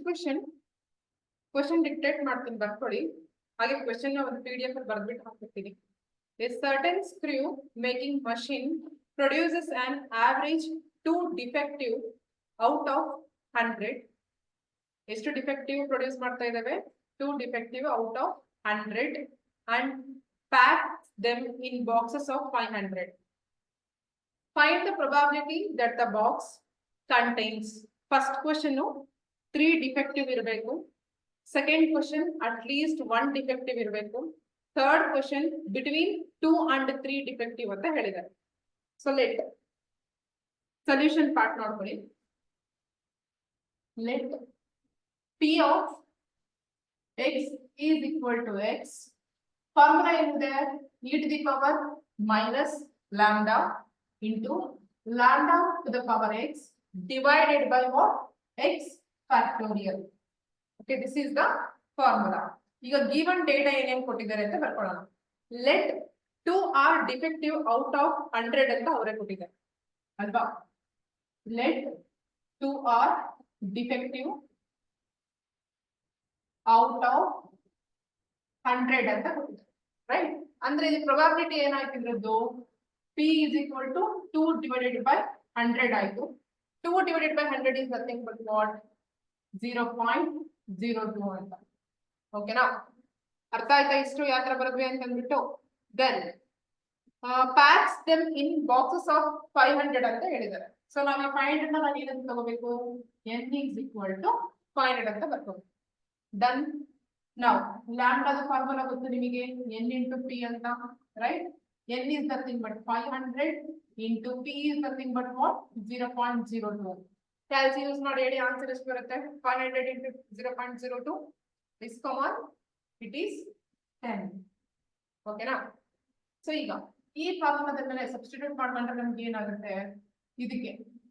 Question dictate ಮಾಡ್ತೀನಿ, ಬರ್ಕೊಳ್ಳಿ. ಹಾಗೆ ಕ್ವಶನ್ ಒಂದು PDF ಅಲ್ಲಿ ಬರ್ಬಿಟ್ಟು ಹಾಕ್ಬಿಡ್ತೀನಿ. A certain screw making machine produces an average 2 defective out of 100. ಎಷ್ಟು ಡಿಫೆಕ್ಟಿವ್ ಪ್ರೊಡ್ಯೂಸ್ ಮಾಡ್ತಾ ಇದ್ದಾವೆ? 2 defective out of 100 and packs them in boxes of 500. Find the probability that the box contains. First question 3 defective ಇರಬೇಕು. Second question at least 1 defective ಇರಬೇಕು. Third question between 2 and 3 defective ಅಂತ ಹೇಳಿದ್ದಾರೆ. So let solution part ನೋಡ್ಕೊಳ್ಳಿ. Let P of x is equal to x. Formula ಏನಿದೆ? e to the power minus lambda into lambda to the power x divided by what? X factorial. Okay, this is the formula. ಈಗ given data ಏನೇನು ಕೊಟ್ಟಿದ್ದಾರೆ ಅಂತ ಬರ್ಕೊಳ್ಳೋಣ. Let 2 are defective out of 100 ಅಂತ ಅವರೇ ಕೊಟ್ಟಿದ್ದಾರೆ ಅಲ್ವಾ? Let 2 are defective out of 100 ಅಂತ ಕೊಟ್ಟಿದ್ದಾರೆ, ರೈಟ್? ಅಂದ್ರೆ ಇದು ಪ್ರೊಬಬಿಲಿಟಿ ಏನಾಯ್ತು ಇದ್ರದ್ದು? P is equal to 2 divided by 100 ಆಯ್ತು. 2 divided by 100 is nothing but what? 0.02 ಅಂತ. ಓಕೆನಾ? ಅರ್ಥ ಆಯ್ತಾ ಇಷ್ಟು ಯಾವ ತರ ಬರದ್ವಿ ಅಂತ ಅಂದ್ಬಿಟ್ಟು? Then packs them in boxes of 500 ಅಂತ ಹೇಳಿದ್ದಾರೆ. ಸೊ ನಾವು 500 ನ ನಾನು ಏನಂತ ತಗೋಬೇಕು? n is equal to 500 ಅಂತ ಬರ್ಕೋಬೇಕು. Done. Now lambda the formula ಗೊತ್ತು ನಿಮಗೆ, n into p ಅಂತ, right? n is nothing but 500 into p is nothing but what? 0.02. ಕ್ಯಾಲ್ಸಿ use ಮಾಡಿ ಹೇಳಿ ಆನ್ಸರ್ ಎಷ್ಟು ಬರುತ್ತೆ? 500 into 0.02 is common, it is 10. ಓಕೆನಾ? ಸೊ ಈಗ ಈ ಫಾರ್ಮುಲಾದ ಮೇಲೆ ಸಬ್ಸ್ಟಿಟ್ಯೂಟ್ ಮಾಡ್ಕೊಂಡ್ರೆ ನಮ್ಗೆ ಏನಾಗುತ್ತೆ? ಇದಕ್ಕೆ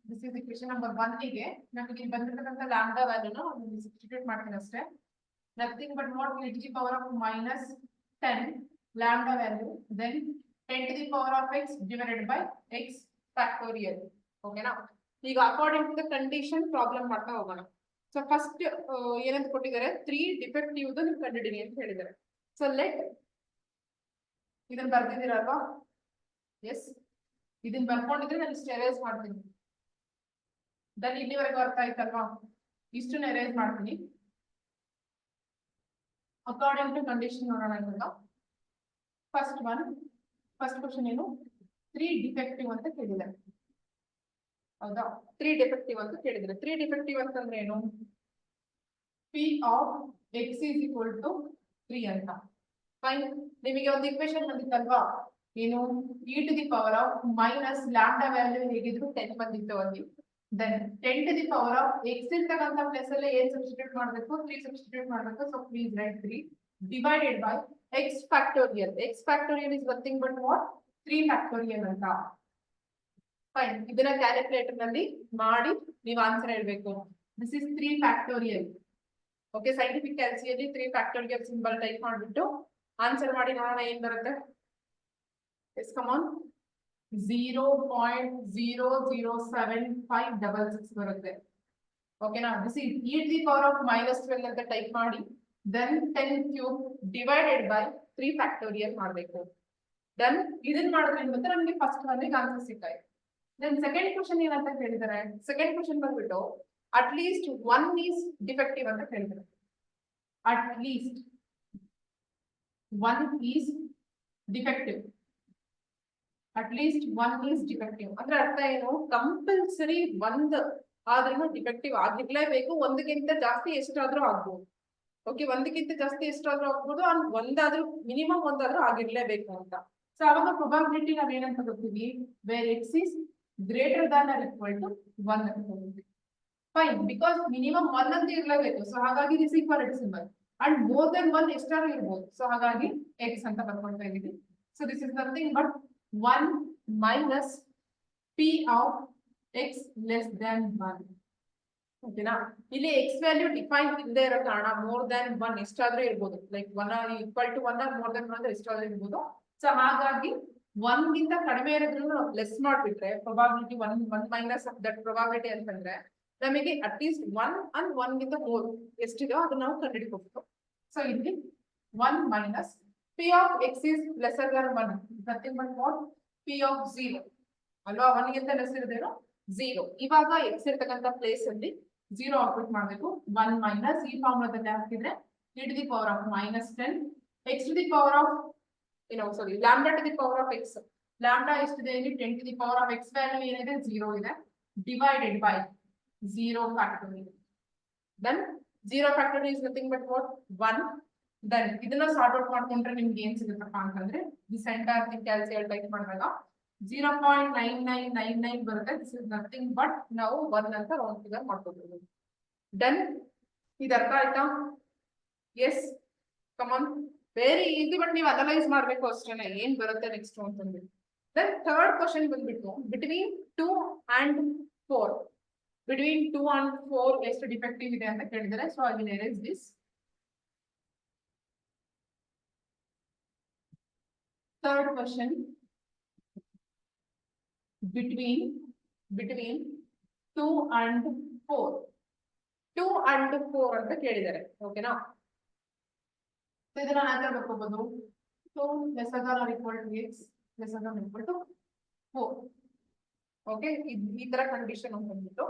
ದಿಸ್ ಇಸ್ ಇಕ್ವೇಷನ್ ನಂಬರ್ 1 ಗೆ ನಮಗೆ ಇಲ್ಲಿ ಬಂದಿರತಕ್ಕಂತ ಲ್ಯಾಂಬ್ಡಾ ವ್ಯಾಲ್ಯೂನ ನಾನು ಸಬ್ಸ್ಟಿಟ್ಯೂಟ್ ಮಾಡ್ತೀನಿ ಅಷ್ಟೇ. Nothing but what? e to the power of minus 10 lambda value, then 10 to the power of x divided by x factorial. ಓಕೆನಾ? ಈಗ according to the condition problem ಮಾಡ್ತಾ ಹೋಗೋಣ. ಸೊ ಫಸ್ಟ್ ಏನಂತ ಕೊಟ್ಟಿದ್ದಾರೆ? 3 ಡಿಫೆಕ್ಟಿವ್ ನೀವು ಕಂಡುಹಿಡಿರಿ ಅಂತ ಹೇಳಿದ್ದಾರೆ. ಸೊ ಲೆಟ್ ಇದನ್ನ ಬರ್ದಿದ್ದೀರಲ್ವಾ? ಎಸ್, ಇದನ್ನ ಬರ್ಕೊಂಡಿದ್ರೆ ನಾನು ಇಷ್ಟು ಎರೇಸ್ ಮಾಡ್ತೀನಿ. ದನ್ ಇಲ್ಲಿವರೆಗೂ ಅರ್ಥ ಆಯ್ತಲ್ವಾ? ಇಷ್ಟನ್ನ ಎರೇಸ್ ಮಾಡ್ತೀನಿ. ಅಕಾರ್ಡಿಂಗ್ ಟು ಕಂಡೀಷನ್ ನೋಡೋಣ ಇವಾಗ. ಫಸ್ಟ್ ಕ್ವಶನ್ ಏನು? 3 ಡಿಫೆಕ್ಟಿವ್ ಅಂತ ಕೇಳಿದ್ದಾರೆ, ಹೌದಾ? 3 ಡಿಫೆಕ್ಟಿವ್ ಅಂತ ಕೇಳಿದ್ರೆ 3 ಡಿಫೆಕ್ಟಿವ್ ಅಂತಂದ್ರೆ ಏನು? P of x is equal to 3 ಅಂತ. ಫೈನ್. ನಿಮಗೆ ಒಂದು ಇಕ್ವೇಶನ್ ಬಂದಿತ್ತಲ್ವಾ? ಏನು? e to the power of minus lambda value ಹೇಗಿದ್ರು 10 ಬಂದಿತ್ತು ಅಲ್ಲಿ. Then 10 to the power of x ಇರ್ತಕ್ಕಂಥ ಪ್ಲೇಸ್ ಅಲ್ಲಿ ಏನ್ ಸಬ್ಸ್ಟಿಟ್ಯೂಟ್ ಮಾಡಬೇಕು? 3 ಸಬ್ಸ್ಟಿಟ್ಯೂಟ್ ಮಾಡಬೇಕು. So please right 3 divided by x factorial. x factorial is nothing but what? 3 factorial ಅಂತ. Fine. ಇದನ್ನ ಕ್ಯಾಲ್ಕುಲೇಟರ್ ನಲ್ಲಿ ಮಾಡಿ ನೀವು ಆನ್ಸರ್ ಹೇಳ್ಬೇಕು. This is 3 factorial. Okay, scientific ಕ್ಯಾಲ್ಸಿಯಲ್ಲಿ 3 factorial ಸಿಂಬಲ್ ಟೈಪ್ ಮಾಡಿಬಿಟ್ಟು ಆನ್ಸರ್ ಮಾಡಿ ನೋಡೋಣ ಏನ್ ಬರುತ್ತೆ. S come on. 0.00756 ಬರುತ್ತೆ. ಓಕೆನಾ? This is e to the power of minus 12 ಅಂತ ಟೈಪ್ ಮಾಡಿ then 10 cube divided by 3 factorial ಮಾಡಬೇಕು. ದೆನ್ ಇದನ್ನ ಮಾಡಿದ್ರೆ ಏನ್ ಗೊತ್ತಾ? ನಮಗೆ ಫಸ್ಟ್ ಒನ್ಗೆ ಆನ್ಸರ್ ಸಿಕ್ಕಾಯ್ತು. ದೆನ್ ಸೆಕೆಂಡ್ ಕ್ವಶನ್ ಏನಂತ ಹೇಳಿದ್ದಾರೆ? ಸೆಕೆಂಡ್ ಕ್ವಶನ್ ಬಂದ್ಬಿಟ್ಟು ಅಟ್ ಲೀಸ್ಟ್ 1 ಈಸ್ ಡಿಫೆಕ್ಟಿವ್ ಅಂತ ಹೇಳಿದ್ದಾರೆ. At least 1 is defective. At least 1 is defective ಅಂದ್ರೆ ಅರ್ಥ ಏನು? ಕಂಪಲ್ಸರಿ 1 ಆದ್ರೂ ಡಿಫೆಕ್ಟಿವ್ ಆಗಿರ್ಲೇಬೇಕು. ಒಂದಕ್ಕಿಂತ ಜಾಸ್ತಿ ಎಷ್ಟಾದ್ರೂ ಆಗ್ಬೋದು. ಓಕೆ, ಒಂದಕ್ಕಿಂತ ಜಾಸ್ತಿ ಎಷ್ಟಾದ್ರೂ ಆಗ್ಬೋದು, ಒಂದಾದ್ರೂ ಮಿನಿಮಮ್ ಒಂದಾದ್ರೂ ಆಗಿರ್ಲೇಬೇಕು ಅಂತ. ಸೊ ಅವಾಗ ಪ್ರೊಬಬಿಲಿಟಿ ನಾವ್ ಏನಂತ ಗೊತ್ತೀವಿ? Where x is greater than or equal to 1 ಅಂತ ಹೋಗ್ತೀವಿ. ಫೈನ್, ಬಿಕಾಸ್ ಮಿನಿಮಮ್ 1 ಅಂತ ಇರ್ಲೇಬೇಕು. ಸೊ ಹಾಗಾಗಿ this equality symbol and more than 1 ಎಷ್ಟಾದ್ರೂ ಇರ್ಬೋದು. ಸೊ ಹಾಗಾಗಿ ಎಕ್ಸ್ ಅಂತ ಬರ್ಕೊಳ್ತಾ ಇದೀವಿ. So this is nothing but 1 minus p of x less than 1. ಓಕೆನಾ? ಇಲ್ಲಿ x ವ್ಯಾಲ್ಯೂ ಡಿಫೈನ್ ಇಲ್ಲದೆ ಇರೋ ಕಾರಣ ಮೋರ್ ದನ್ 1 ಎಷ್ಟಾದ್ರೂ ಇರ್ಬೋದು. Like 1 equal to 1 or more than 1 ಎಷ್ಟಾದ್ರೂ ಇರ್ಬೋದು. ಸೊ ಹಾಗಾಗಿ 1 ಗಿಂತ ಕಡಿಮೆ ಇರೋದ್ರೂ ಲೆಸ್ ಮಾಡ್ಬಿಟ್ರೆ ಪ್ರೊಬಬಿಲಿಟಿ 1 ಮೈನಸ್ ದಟ್ ಪ್ರೊಬಬಿಲಿಟಿ ಅಂತಂದ್ರೆ ನಮಗೆ ಅಟ್ಲೀಸ್ಟ್ 1 and 1 ಗಿಂತ ಮೋರ್ ಎಷ್ಟಿದೆಯೋ ಅದನ್ನ ನಾವು ಕಂಡುಹಿಡಿಬಹುದು. ಸೊ ಇಲ್ಲಿ 1 minus p of x is lesser than 1, nothing but what p of 0 ಅಲ್ವಾ, 1 ಗಿಂತ ಲೆಸ್ ಇರೋದೇನು 0. ಇವಾಗ x ಇರ್ತಕ್ಕಂಥ ಪ್ಲೇಸ್ ಅಲ್ಲಿ 0 ಔಟ್ಪುಟ್ ಮಾಡಬೇಕು. 1 minus ಈ ಫಾರ್ಮುಲಾದಲ್ಲಿ ಹಾಕಿದ್ರೆ e to the power of -10 x to the power of lambda to the power of x. lambda ಎಷ್ಟಿದೆ ಇಲ್ಲಿ 10 to the power of x value ಏನಿದೆ 0 ಇದೆ, divided by 0 factorial. Then 0 factorial is nothing but what 1. Then ಇದನ್ನ sort out ಮಾಡ್ಕೊಂಡ್ರೆ ನಿಮ್ಗೆ ಏನ್ ಸಿಗುತ್ತಪ್ಪ ಅಂತಂದ್ರೆ this entire thing ಕ್ಯಾಲ್ಸಿಯಲ್ type ಮಾಡಿದಾಗ 0.9999 ಬರುತ್ತೆ. ದಿಸ್ ಇಸ್ ನಥಿಂಗ್ ಬಟ್ ನಾವು 1 ಅಂತ ರೌಂಡ್ ಫಿಗರ್ ಮಾಡ್ಕೋಬಹುದು. ಡನ್, ಇದು ಅರ್ಥ ಆಯ್ತಾ? Yes, come on, very easy. But ನೀವು ಅನಲೈಸ್ ಮಾಡ್ಬೇಕು ಅಷ್ಟೇನೆ ಏನ್ ಬರುತ್ತೆ ನೆಕ್ಸ್ಟ್ ಅಂತಂದ್ಬಿಟ್ಟು. ದೆನ್ ಥರ್ಡ್ ಕ್ವಶನ್ ಬಂದ್ಬಿಟ್ಟು ಬಿಟ್ವೀನ್ 2 and 4, ಬಿಟ್ವೀನ್ 2 and 4 ಎಷ್ಟು ಡಿಫೆಕ್ಟಿವ್ ಇದೆ ಅಂತ ಕೇಳಿದರೆ. So I will erase this. Third question, between 2 and 4, 2 and 4 ಅಂತ ಕೇಳಿದ್ದಾರೆ. ಓಕೆನಾ? ಇದನ್ನ answer ಬರ್ಕೋಬಹುದು. 2 lesser than or equal to x lesser than or equal to 4. Okay, ಈ ತರ ಕಂಡೀಷನ್ ಅಂತ ಬಂದ್ಬಿಟ್ಟು.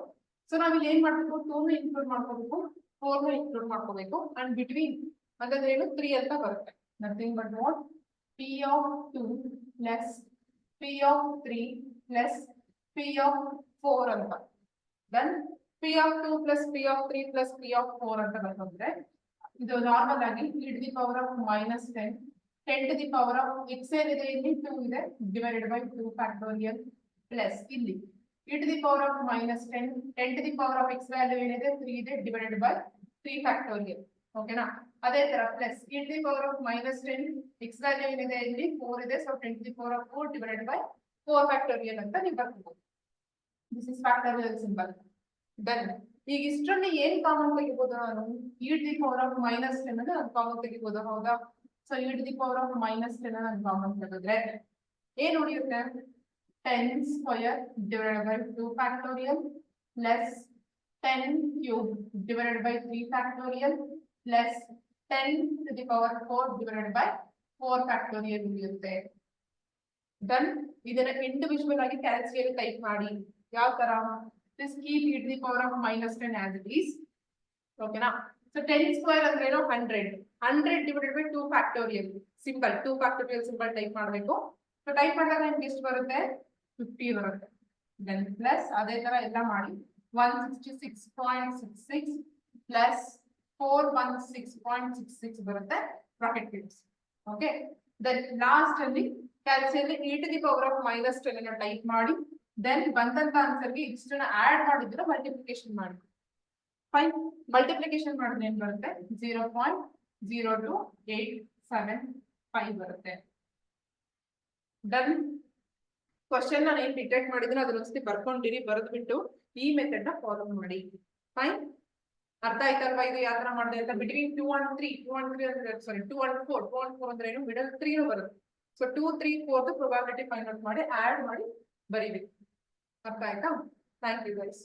ಸೊ ನಾವ್ ಇಲ್ಲಿ ಏನ್ ಮಾಡ್ಬೇಕು, 2 ನ ಇನ್ಕ್ಲೂಡ್ ಮಾಡ್ಕೋಬೇಕು, 4 ನ ಇನ್ಕ್ಲೂಡ್ ಮಾಡ್ಕೋಬೇಕು. ಅಂಡ್ ಬಿಟ್ವೀನ್ ಅಂತಂದ್ರೆ ಏನು 3 ಅಂತ ಬರುತ್ತೆ. Nothing but what p of 2 plus p of 3 plus p of 4 ಅಂತ. then p of 2 plus p of 3 plus p of 4 ಅಂತ ಬರ್ಕೊಂಡ್ರೆ ಇದು ನಾರ್ಮಲ್ ಆಗಿ e to the power of -10 10 to the power of x ಏನಿದೆ ಇಲ್ಲಿ 2 ಇದೆ, divided by 2 factorial plus ಇಲ್ಲಿ e to the power of -10 10 to the power of x value ಏನಿದೆ 3 ಇದೆ, divided by 3 factorial. ಓಕೆನಾ? ಅದೇ ತರ plus e to the power of -10 x value ಏನಿದೆ ಇಲ್ಲಿ 4 ಇದೆ, so 10 to the power of 4 divided by 4 factorial ಅಂತ ನೀವು ಬರ್ಕೋಬಹುದು. This is factorial symbol. Done. ಈಗ ಇಷ್ಟರಲ್ಲಿ ಏನ್ ಕಾಮನ್ ತೆಗಿಬಹುದು ನಾನು? e to the power of -10 ಅನ್ನು ನಾನು ಕಾಮನ್ ತೆಗಿಬಹುದು, ಹೌದಾ? So e to the power of -10 ನಾನು ಕಾಮನ್ ತೆಗೆದ್ರೆ ಏನ್ ಉಳಿಯುತ್ತೆ? 10 square divided by 2 factorial plus 10 cube divided by 3 factorial plus 10 to the power 4 divided by 4 factorial ಉಳಿಯುತ್ತೆ. ಡನ್. ಇದನ್ನ ಇಂಡಿವಿಜುವಲ್ ಆಗಿ ಕ್ಯಾಲ್ಸಿಯಲ್ ಟೈಪ್ ಮಾಡಿ. ಯಾವ ತರ? This keep e to the power of -10 as it is. ಓಕೆನಾ? ಸೊ 10 ಸ್ಕ್ವೇರ್ ಅಂದ್ರೆ ಏನು? 100 100 divided by 2 factorial symbol 2 factorial symbol type ಮಾಡಬೇಕು. ಸೊ ಟೈಪ್ ಮಾಡಿದಾಗ ನಿಮ್ಗೆ ಎಷ್ಟು ಬರುತ್ತೆ? 50 ಬರುತ್ತೆ. ದೆನ್ ಪ್ಲಸ್ ಅದೇ ತರ ಎಲ್ಲ ಮಾಡಿ 166.66 ಪ್ಲಸ್ 416.66 ಬರುತ್ತೆ ಬ್ರಾಕೆಟ್ ಕಿಡ್ಸ್. ಓಕೆ, ದೆನ್ ಲಾಸ್ಟ್ ಅಲ್ಲಿ ಕ್ಯಾಲ್ಸಿಯಲ್ಲಿ e to the power of -10 ಅನ್ನು ಟೈಪ್ ಮಾಡಿ ದೆನ್ ಬಂದಂತ ಆನ್ಸರ್ಗೆ ಇಷ್ಟನ್ನ ಆಡ್ ಮಾಡಿದ್ರೆ ಮಲ್ಟಿಪ್ಲಿಕೇಶನ್ ಮಾಡಿ. ಫೈನ್, ಮಲ್ಟಿಪ್ಲಿಕೇಶನ್ ಮಾಡಿದ್ರೆ ಏನ್ ಬರುತ್ತೆ? 0.02875 ಬರುತ್ತೆ. ಡನ್. ಕ್ವಶನ್ ನಾನು ಏನ್ ಡಿಟೆಕ್ಟ್ ಮಾಡಿದ್ರೆ ಅದನ್ನ ಒಂದ್ಸತಿ ಬರ್ಕೊಂಡಿರಿ, ಬರೆದ್ಬಿಟ್ಟು ಈ ಮೆಥಡ್ ನ ಫಾಲೋ ಮಾಡಿ. ಫೈನ್, ಅರ್ಥ ಆಯ್ತಲ್ವಾ ಇದು ಯಾವ ತರ ಮಾಡಿದೆ ಅಂತ? ಬಿಟ್ವೀನ್ 2 and 3 ಅಂದ್ರೆ ಸಾರಿ 2 and 4 ಅಂದ್ರೆ ಏನು? ಮಿಡಲ್ 3 ಬರುತ್ತೆ. ಸೊ 2, 3, 4 ಪ್ರೊಬಬಿಲಿಟಿ ಫೈಂಡ್ ಔಟ್ ಮಾಡಿ ಆಡ್ ಮಾಡಿ ಬರೀಬೇಕು. ಅರ್ಥ ಆಯ್ತಾ? Thank you guys.